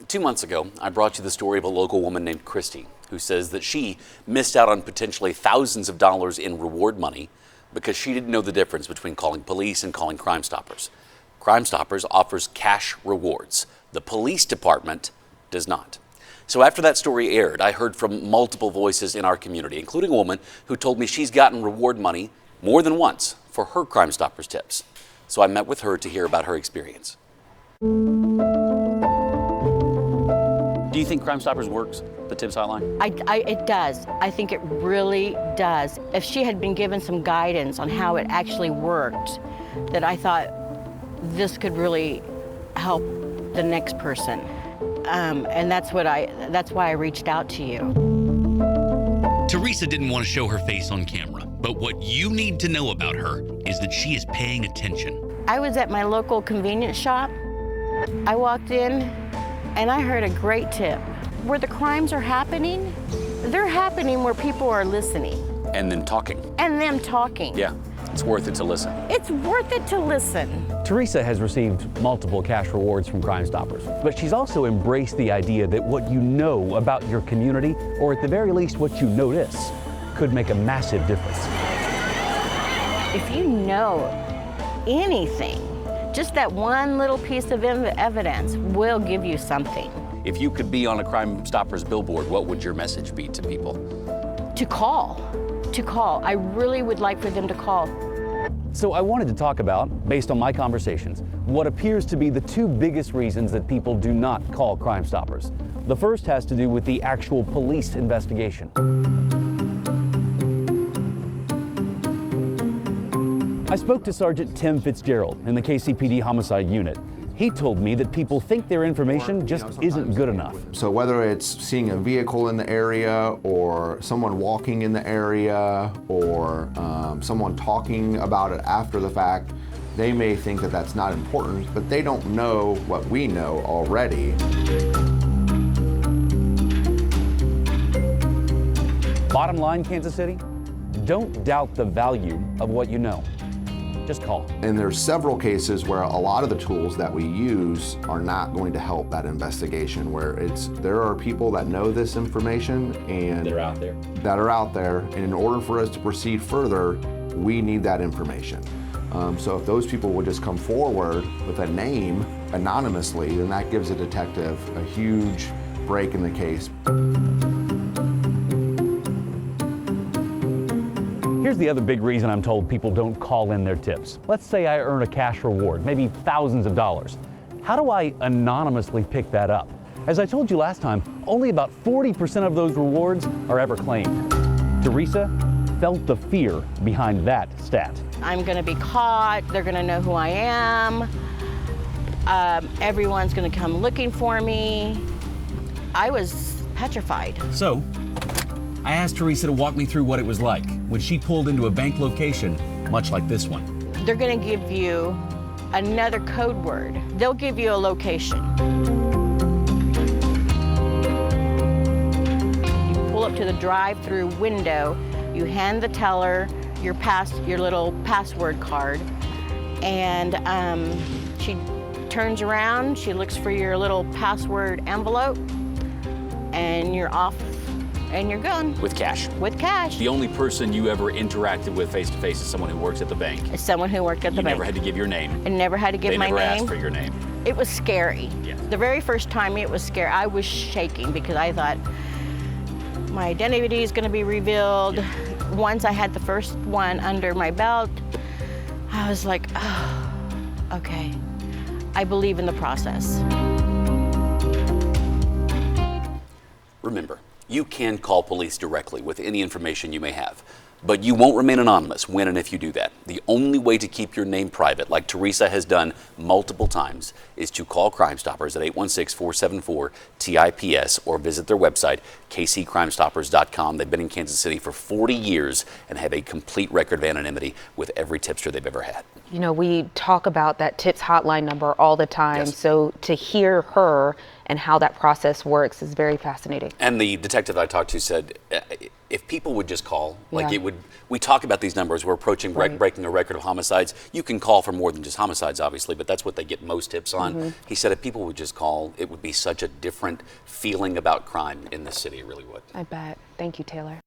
2 months ago, I brought you the story of a local woman named Christy who says that she missed out on potentially thousands of dollars in reward money because she didn't know the difference between calling police and calling Crime Stoppers. Crime Stoppers offers cash rewards. The police department does not. So after that story aired, I heard from multiple voices in our community, including a woman who told me she's gotten reward money more than once for her Crime Stoppers tips. So I met with her to hear about her experience. Do you think Crime Stoppers works, the tips hotline? It does. I think it really does. If she had been given some guidance on how it actually worked, that I thought this could really help the next person. And that's why I reached out to you. Teresa didn't want to show her face on camera, but what you need to know about her is that she is paying attention. I was at my local convenience shop. I walked in and I heard a great tip. Where the crimes are happening, they're happening where people are listening. And then talking. And them talking. Yeah, it's worth it to listen. It's worth it to listen. Teresa has received multiple cash rewards from Crime Stoppers, but she's also embraced the idea that what you know about your community, or at the very least what you notice, could make a massive difference. If you know anything, just that one little piece of evidence will give you something. If you could be on a Crime Stoppers billboard, what would your message be to people? To call. I really would like for them to call. So I wanted to talk about, based on my conversations, what appears to be the two biggest reasons that people do not call Crime Stoppers. The first has to do with the actual police investigation. I spoke to Sergeant Tim Fitzgerald in the KCPD Homicide Unit. He told me that people think their information just isn't good enough. So whether it's seeing a vehicle in the area, or someone walking in the area, or someone talking about it after the fact, they may think that that's not important, but they don't know what we know already. Bottom line, Kansas City, don't doubt the value of what you know. Just call. And there's several cases where a lot of the tools that we use are not going to help that investigation, where there are people that know this information and They're out there. That are out there, and in order for us to proceed further, we need that information. So if those people would just come forward with a name anonymously, then that gives a detective a huge break in the case. Here's the other big reason I'm told people don't call in their tips. Let's say I earn a cash reward, maybe thousands of dollars. How do I anonymously pick that up? As I told you last time, only about 40% of those rewards are ever claimed. Teresa felt the fear behind that stat. I'm gonna be caught, they're gonna know who I am, everyone's gonna come looking for me. I was petrified. So, I asked Teresa to walk me through what it was like when she pulled into a bank location much like this one. They're gonna give you another code word. They'll give you a location. You pull up to the drive-through window, you hand the teller your little password card, and she turns around, she looks for your little password envelope, and you're off. And you're gone. With cash. With cash. The only person you ever interacted with face-to-face is someone who works at the bank. It's someone who worked at the bank. You never had to give your name. I never had to give my name. They never asked for your name. It was scary. Yeah. The very first time it was scary. I was shaking because I thought my identity is going to be revealed. Yeah. Once I had the first one under my belt, I was like, oh, okay. I believe in the process. Remember, you can call police directly with any information you may have, but you won't remain anonymous when and if you do that. The only way to keep your name private, like Teresa has done multiple times, is to call Crime Stoppers at 816-474-TIPS or visit their website, kccrimestoppers.com. They've been in Kansas City for 40 years and have a complete record of anonymity with every tipster they've ever had. You know, we talk about that TIPS hotline number all the time, Yes. so to hear her and how that process works is very fascinating. And the detective I talked to said, if people would just call, like Yeah. it would, we talk about these numbers, we're approaching Right. breaking a record of homicides. You can call for more than just homicides, obviously, but that's what they get most tips on. Mm-hmm. He said if people would just call, it would be such a different feeling about crime in this city, it really would. I bet. Thank you, Taylor.